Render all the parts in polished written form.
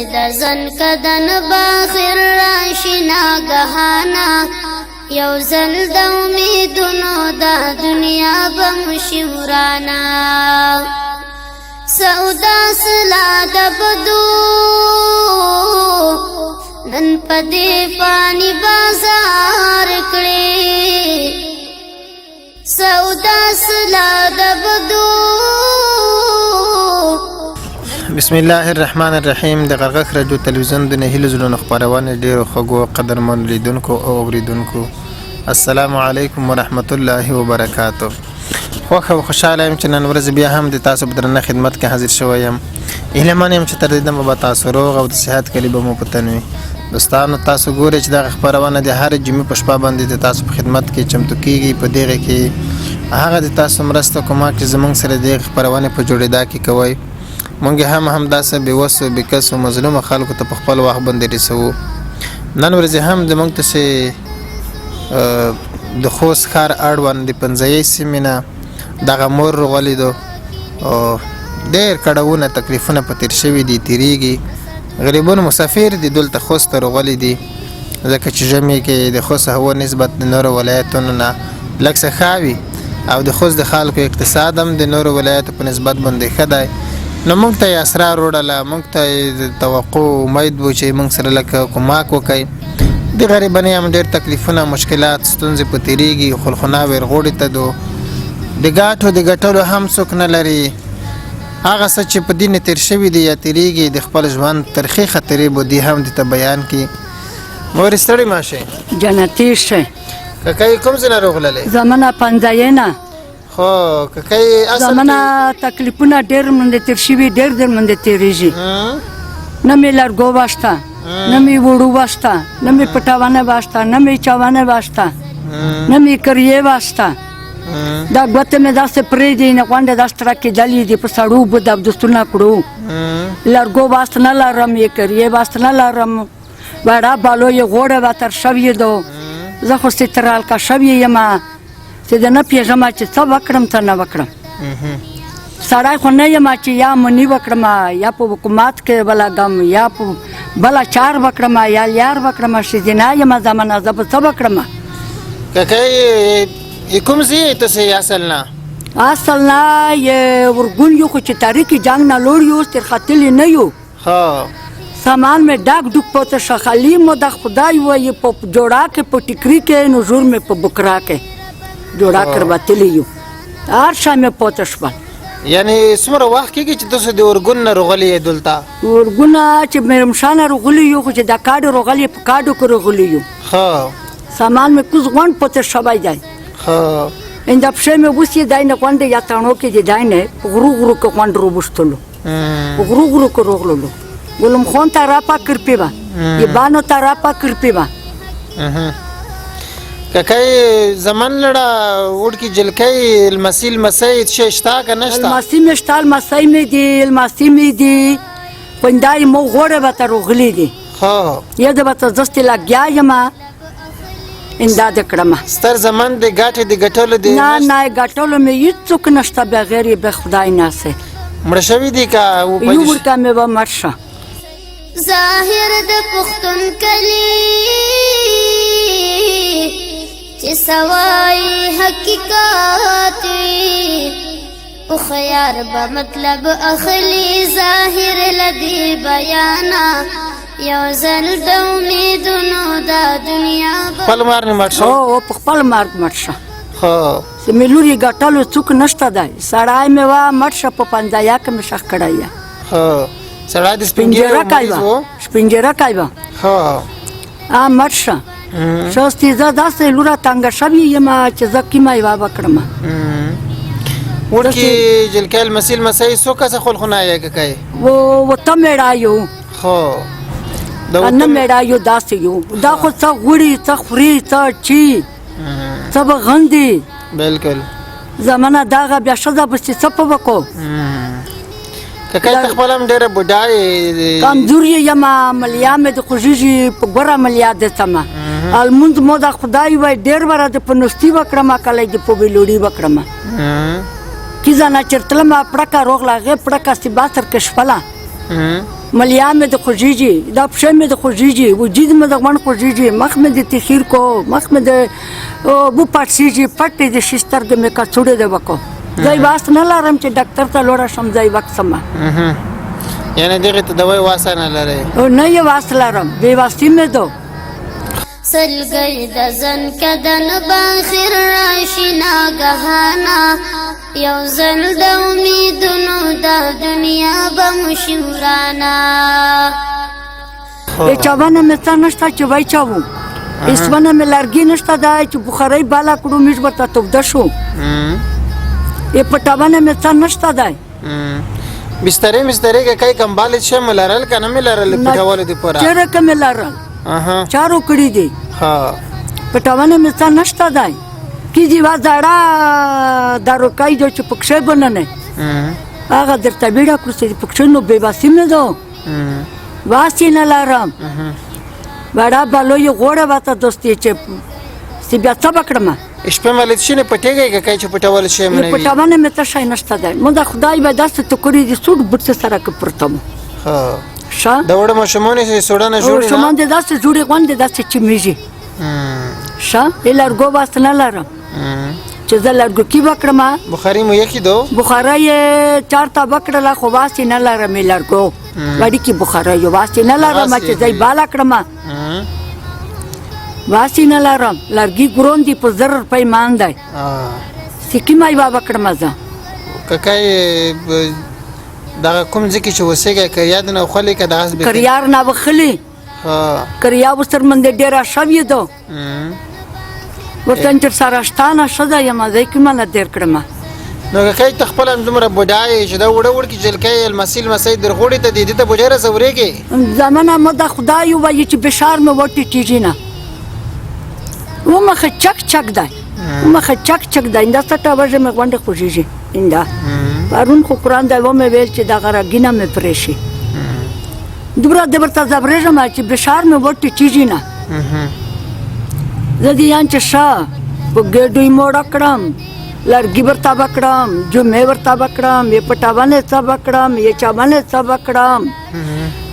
د زن کدن باخر راشي ناګهانا یو ځل د امیدونو دا دنیا به مشي ورانا سودا سلا د بدو نن پدې پانی بازار کړې سودا سلا د بدو. بسم الله الرحمن الرحیم. د غرغښت راډیو تلویزیوڼ د نهیلې زړونه خپرونه ډیرو خوږو قدرمنو لیدونکو او اوریدونکو السلام علیکم ورحمت الله وبرکاتو. خوښه او خوشاله یم چې نن ورځ بیا هم د تاسو په درنه خدمت کې حاضر شوی یم. هیله یم چې تر دې دمه به تاسو روغ او د صحت کلي به مو په تن وي. دوستانو تاسو ګورئ چې دغه خپرونه د هر جمعې په شپه باندې د تاسو په خدمت کې چمتو کیږي. په دغه کې هغه د تاسو مرسته کومه چې زموږ سره د خپرونه په جوړېدا کې کوي. مونږ هم داسې بېوسو بېکسو مظلومو خلکو ته په خپل وخت باندې رسوو. نن ورځ هم زموږ ته چې د خوست ښار اړوند د پنځایي سیمې نه دغه مور راغلیدو ډېر کړاوونه تکلیفونه په تېر شوي دي تېرېږي. غریبون مسافر دي دلته خوست ته راغلي دي ځکه چې ژمي کې د خوست هوا نسبت د نورو ولایتونو نه لږ څه ښه وي او د خوست د خلکو اقتصاد هم د نورو ولایتو په نسبت باندې ښه دی. نو موږ ته یې اسرار وړله، موږ ته یې د توقع امید و چې موږ سره لکه کومک وکړي. د غریبانۍ هم ډېر تکلیفونه مشکلات ستونزې په تېرېږي. خلخونه ورغوړې ته دو د ګاټو د ګټلو هم څوک نه لري. هغه څه چې په دې نه تېر شوي دي یا تېرېږي د خپل ژوند ترخې خاطرې به دې هم درته بیان کړي. مورې ستړې مه شئ. جنتي شئ. ککۍ کوم ځای نه راغللې؟ زمانه پنځایي نه. خو ککۍ اصل زمانه تکلیفونه ډېر منده تېر شوي ډېر منده تېرېږي. نه مې لرګو واشته نه مې وړو واشته نه مې پټاونه واشته نه مې چاونه واشته نه مې کریې واشته. دا ګوته مې داسې پرېږدي نه غونډې داسې راکېدلې دي په سړو اوبو دبدوستونه کړو. لرګو واسطه نه لرم یې کریې واسطه نه لرم. وړه بالو یې غوړه وتر شوې دو زه خو سترالکه شوې یم چې د نه پېژنم چې څه وکړم څه نه وکړم. سړی خو نه یم چې یا مني وکړم یا په حکومت کې ولګم یا په بله چار وکړم یا لیار وکړم. ښځینه یم زمانه زه به څه وکړم. ککۍ کوم ځای یې تاسې اصل نه؟ اصل نه یې ورګون یو خو چې تاریخي جنګ نه لوړ یو تر ختلي نه یو. سامان مې ډاک ډوک پوته شخلي مو د خدای وایي په جوړا کې په ټیکري کې نو زور مې په بکرا کې جوړا کروتلی یو. هر شا مې پوته شول. یعنې څومره وخت کېږي چې تاسو د اورګون نه راغلي یې دلته؟ اورګونه چې میرمشا نه راغلي یو خو چې د کاډو راغلي په کاډو کې راغلي یو. سامان مې کوز غونډ پوته شوی دی. انده پښې مې اوس یې دی نه غونډې یا تڼو کې د دی نه په غرو غرو کې غونډ روبوستلو په غرو غرو کې راغللو. ګلم خان ته راپا کرپې وه یې بانو ته راپا کرپې وه. ککۍ زمن لړه وړکي جلکۍ المسي المسۍ څه شته که نه شته؟ المسي مې شته المسۍ مې دي المسي مې دي خو دا یې مو غوړې به ته راغلي دي. یا د به ته زستې لګیا یم امداد کړم. ستر زمن د ګاټې د ګټلو دی؟ نه نه ګټلو مې هېڅوک نشته بغیر یې به خدای ناسې مړه شوي دي که یو ورکه مې به مړ شه. ظاهر د پښتون کلي چې سوای حقیقت وي په خیار به مطلب اخلي. ظاهر لدی بیانا یو ځل د امیدونو دا دنیا خپل مار نه مړ شه. او په خپل مرګ مړ شه. چې مې لور یې ګټلو څوک نشته دی. سړی مې وه مړ شه په پنځایا کې مې ښخ کړی یم. سړی د سپینږیرو مریض و؟ سپینږیرکی وه مړ شه. شاستې زه داسې لوره تنګه شوې یم چې زه کیمه یوه وکړم. وړکي جلکۍ المسي المسۍ څو کسه خلخونه یې ککۍ؟ وته مېړه یو. نه مېړه یو داسې یو. دا خو څه غوړي څه خوري څه چي څه به غندي. بلکل زمانه دغه بیا ښځه پسې څه په وکړو. ککۍ ته خپله هم ډېره بوډا یې کمزور یې یم عملیا مې د خوږېږي په ګوره عملیا د څمه المونځ مو د خدای وای ډېر وره د په نستي وکړم کله د په ویلوړي وکړم. کیزه نه چرتلم پړکه روغله هغې پړکه سي باسر کې شپله ملیا مې د خوږېږي دا پښه مې د خوږېږي وجود مې د غوڼ خوږېږي مخ مې د تخیر کو مخ مې د بو پړسېږي پټ د شي سترګې مې کڅوړې د وکړو ځای واسط نه لرم چې ډاکټر ته لوړه شم ځای وخت سمه یعنې دغې ته دوای واسطه نه لرئ نه یې واسط لرم بې واسطي مې دو سلګۍ د زن کدن باخر راشي ناګهانا یو ځل د امیدونو دا دنیا به مو شي ورانه چاونه مې څه نشته چې وای چاوو اسونه مې لرګي نشته دا چې بخارۍ بالا کړو میږ ورته توده شو پټاونه مې څه نشته دی بسترې که کای کمبالې چې مې لرل که نه مې لرل پټولو دپاره چېرې که مې لرل چارو کړي دي پټاونه مې څه نشته دی کې یوه زړه داروکۍ جو چې پکښې به نه نه هغه درته بیړه کړو چې پکښې نو بېواسي مې دو واسې نه لرم وړه بالو یې غوړه واته دوستي چې بیا څه به کړمه شپې ملت شي نه پټېږئ که کای چې پټول شی مې نه وي پټونه مې څه شی نشته دی مو د خدای به داسې تو کړي دي سوټ بوټ سره که پرته مو ښه د وړه ماشومانو چې سوډانه جوړې ماشومان دې داسې جوړې غوندې داسې چمیږي ښه یې لرګو واسطه نه لرم چې زه لرګوکي به کړمه بخاري مو یکې دو بخاره یې 4 تا به کړله خو واسې نه لرم یې لرګو وړیکې بخاره یې واسې نه لرم چې زه یې بالا کړمه واسې نه لرم لرګي ګرون دي په 1000 روپۍ مان دی سکي ما یوه به کړمه زه که کای دغه کوم ځای کې چې اوسېږئ کریاد نه وخلې که دغسې کریار نه وخلي کریا ورسره باندې ډېره شوې ده ورته چې سره شته نه ښه ده یم ځای کې مله تېر کړمه نو که کای ته خپله دومره بوډا یې چې دا وړه وړکې جلکۍ لمسي لمسی درغوړې ته دې ته بوډۍ رسورېږې زمانه مو د خدای ووایي چې بشار مې وټیټېږي نه ومخه چک چک دی ومخه چک چک دی انده سټه وژه مې غونډې خوږېږي انده پرون خو قرآن دی ومې ویل چې دغه رګینه مې پرې شي دومره د ورته زبرېږم چې بشار مې وټیټېږي نه زه دې یان چې ښه په ګېډو یې موړه کړم لرګي ورته به کړم جمعې ورته به کړم یې پټاونه څه به کړم یې چاونه څه به کړم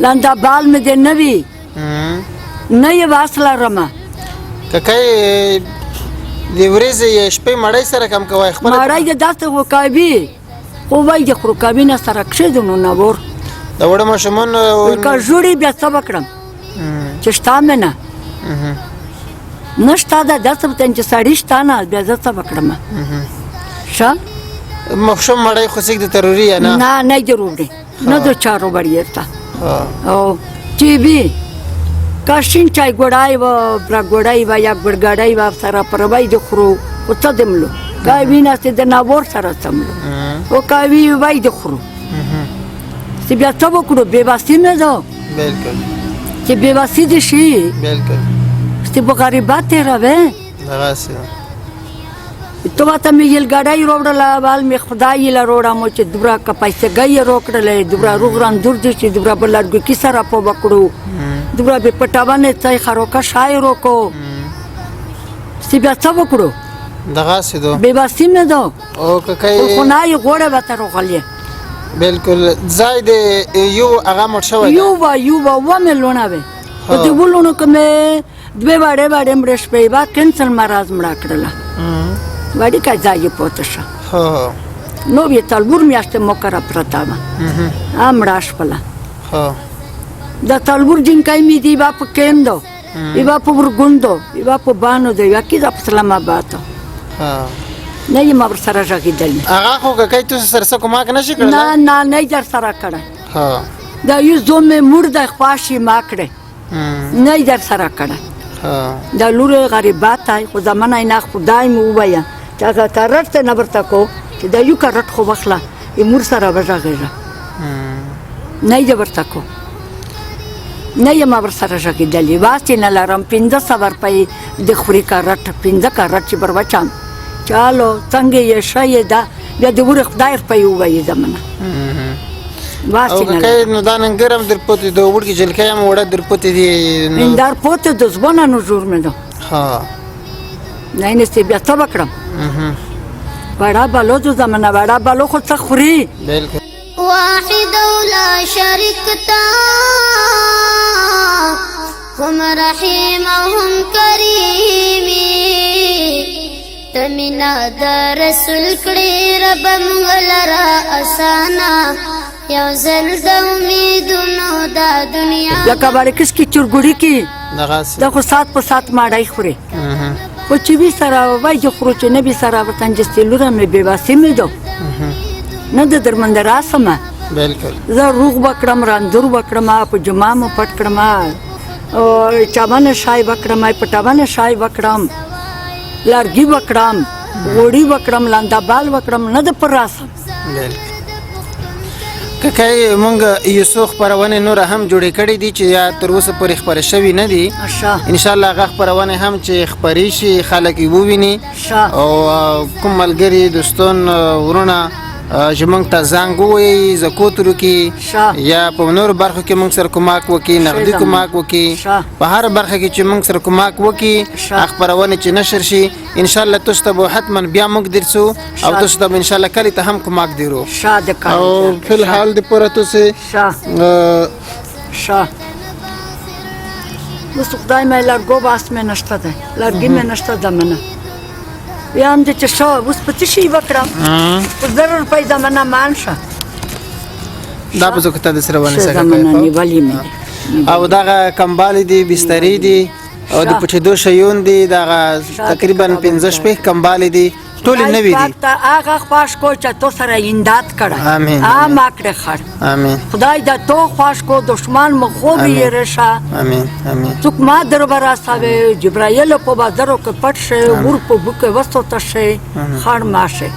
لنده بال مې دې نه وي نه یې واس لرمه که کای د ورځې یا شپې مړۍ سره کم کوئ خپله مړۍ د داسې غوکابي خو وایي د خروکابي نه سره کښېږدو نو نور د وړه ماشومانو که ژوړي بیا څه به کړم چې شته مې نه نه شته ده داسې به چې سړي شته نه بیا زه څه به کړم ښه ماشوم مړۍ خو سیږدي ضروري یا نه نه نه ضروري نه د چا روبړ یې او چې بي کاشین چای ګوډای و برا ګوډای و یا ګړګړای و سره پروای د خرو او څه دملو کای وینا سي د ناور سره سملو او کای وی وای د خرو سی بیا څه وکړو بے واسي نه ده بالکل چې بے واسي دي شي بالکل سی په غریبات راوي راځي ته واته مې یل ګډای روړلا وال مې خدای له روړا مو چې دوبره کا پیسې گئی روکړلې دوبره روغران دور دي چې دوبره بلړګو کی سره په وکړو دوبره به پټاونه ځای خروکا شاعر کو سی بیا څه وکړو دغه سیدو بے واسي نه ده او کای خو نه یې غوړه وته روغلې بالکل زاید یو هغه مړ شوی یو و ملونه وي په دې ولونو کومه دوه واړه مړ شپې با کینسل مرز مړ کړله وړي کا ځای پوت شه نو بیا تلبور میاشته مکر پرتا ما امړه شپله دا تلبور جن کای می دی با په کېندو ایوا په ورګوندو ایوا په بانو دی یکی د اسلام آباد نه یم ور سره راګیدل هغه خو کای ته سره څه کومه کنه شي کړل نه در سره کړه دا یو زومه مرده خواشي ما کړه نه در سره کړه دا لور غریبات خو زمانه نه خدای مو وایا چې هغه کارت نه ورته کو چې دا یو کارت خو وخلا مور سره وژغه نه یې ورته کو نه یم ور سره راګیدل واسي نه لرم 500 روپۍ د خوري کارت 15 کارت چې بروچام چالو څنګه یې شای دا بیا د ور خدای په یو وای زمانه واسي نه کای نو دا نن ګرم در پته د وړکی جلکای م وړه در پته دی در پته د زبونه نو جوړ مې ده نه نه سی بیا څه وکړم وړا بالو د زمانه وړا بالو خو څه خوري بالکل واحد لا شریک تا هم رحیم هم کریمی تمینا دا رسول کړي رب منگلرا اسانا یو زل د امیدونو دا دنیا لکه باریکس کی چورګوړي کی دغه دا خو سات په سات ماډای خوري خو چې وی سره وای چې خورو چې نبی سره وطن جستلوره مې بیواسي مې دو نه د درمند راسمه بالکل زه روغ وکړم راندور وکړم په جمعه مو پټ کړم او چاونه شای وکړم پټاونه شای وکړم لارګي وکړم وړي وکړم لاندا بال وکړم نه د پر راسم ککای مونږ یوسف خبرونه نور هم جوړې کړې دي چې یا تر اوسه پورې خبره شوی نه دي ان شاء الله هغه خبرونه هم چې خبرې شي خلک یې وویني او کوم ملګري دوستان ورونه چې موږ ته زنګ ووایي زکوترو کې یا په نور برخو کې موږ سره کومک وکړي نغدي کومک وکړي په هر برخه کې چې موږ سره کومک وکړي خبرونه چې نشر شي ان شاء الله تاسو ته به حتما بیا موږ درسو او تاسو ته ان شاء الله کلی ته هم کومک دیرو او په الحال د پوره تاسو وس خدای مې لارګو باس مې نشته ده لارګي مې نشته ده منه یا هم چې شو اوس په څه شي وکړم په 1000 روپۍ زمانه مانشه دا په څه د سره باندې څنګه نیولې مې او دغه کمبالې دي بسترې دي او د پټېدو شیون دي دغه تقریبا 15 شپې کمبالې دي ټول نوی دي هغه خواش کو چې تو سره امداد کړه امين ما کړه خړ امين خدای دا تو خواش کو دشمن مخو به رشه امين امين څوک ما دربار راځي جبرائیل په بازارو کې پټ شه ور په بوکه وسو ته شه خړ ماشه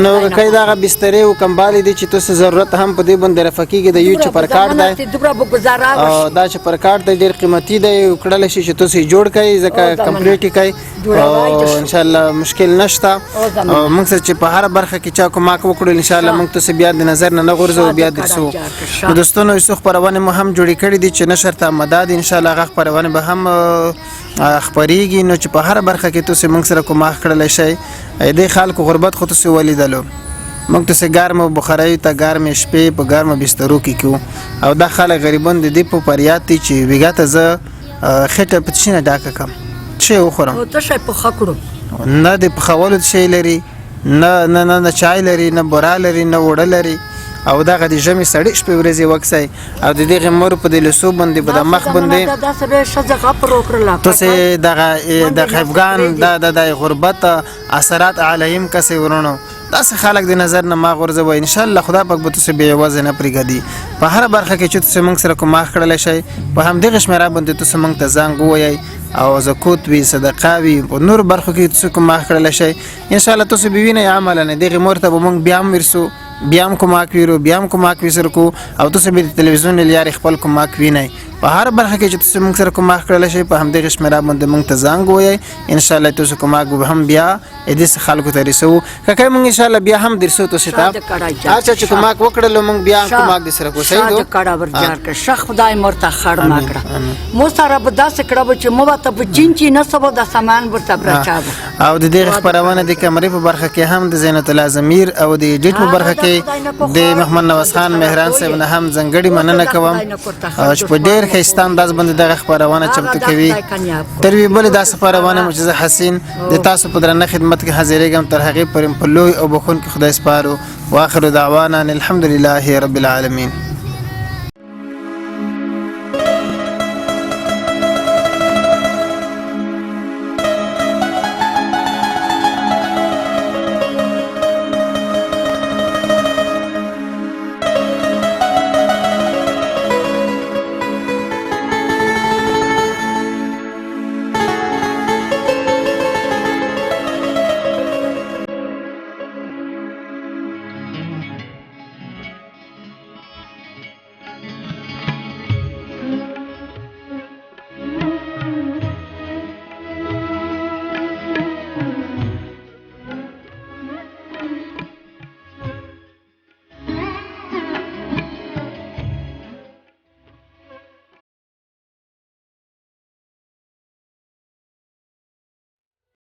نو کای دا بسترې او کمبالې دي چې تاسو ضرورت هم په دې باندې رفقېږي د یو چپر کارت دی دبره به گزاره او دا چپر کارت ډیر قیمتي دی کړل شي چې تاسو جوړ کړئ ځکه کمپلیټ کړئ او ان شاء الله مشکل نشته موږ چې په هر برخه کې چا کومک وکړو ان شاء الله موږ ته بیا د نظر نه غورځو بیا درسو دوستانو یوسف خبرونه مو هم جوړې کړې دي چې نشر ته مدد ان شاء الله هغه خبرونه به هم خبريږي نو چې په هر برخه کې تاسو موږ سره کومک کړل شي د خلکو غربت خو تاسو ولیدلو موږ ته ګرم بخاري ته ګرم شپې په ګرم بسترو کې کو او د خلک غریبان د دې په پریات چې ویګاته ز خټه پښینه ډاکه کم چې وخورم او ته شي په خکړو نه د پخولو شی لري نه چای لري نه بورا لري نه وړه لري او دغه د ژمي سړی شپې ورځې وکسي او د دغه مور په د لسو باندې په د مخ باندې تاسو دغه د افغان د غربت اثرات علیهم کسي ورونو تاسو خلک د نظر نه ما غورځو ان شاء الله خدا پاک به تاسو به وزن نه پرګدي په هر برخه کې چې تاسو موږ سره کومه کړل شي په هم دغه شمیره باندې تاسو موږ ته زنګ وایي او زکوت وی صدقه وی په نور برخو کې تاسو کومه کړل شي ان شاء الله تاسو به وینئ عمل نه دغه مرتبه موږ بیا مرسو بیا کومه کوي بیا کومه کوي سره کو او تاسو به تلویزیون لري خپل کومه وینئ په هر برخه کې چې تاسو موږ سره کومه کړل شي په هم دغه شمیره باندې موږ ته زنګ وایي ان شاء الله تاسو کومه به هم بیا دې خلکو ته رسو ککه موږ ان شاء الله بیا هم درسو تاسو ته اچھا چې کومه وکړل موږ بیا کومه دې سره کو صحیح دو کړه ورجار ک شخ خدای مرته خړ ما کړه مو سره به داسې کړه چې مو ته په چینچی نه سبا د سامان ورته برچا او د دې خبرونه د کمرې په برخه کې هم د زینت الله ضمیر او د ایډیټ په برخه کې د محمد نواز خان مهران صاحب نه هم زنګړی مننه کوم چې په ډېر ښه انداز باندې دغه خبرونه چمتو کوي تر وی بل د خبرونه معجزه حسین د تاسو په درنه خدمت کې حاضرېږم تر هغه پر په لوی او بخون کې خدای سپارو واخر دعوانا الحمدلله رب العالمین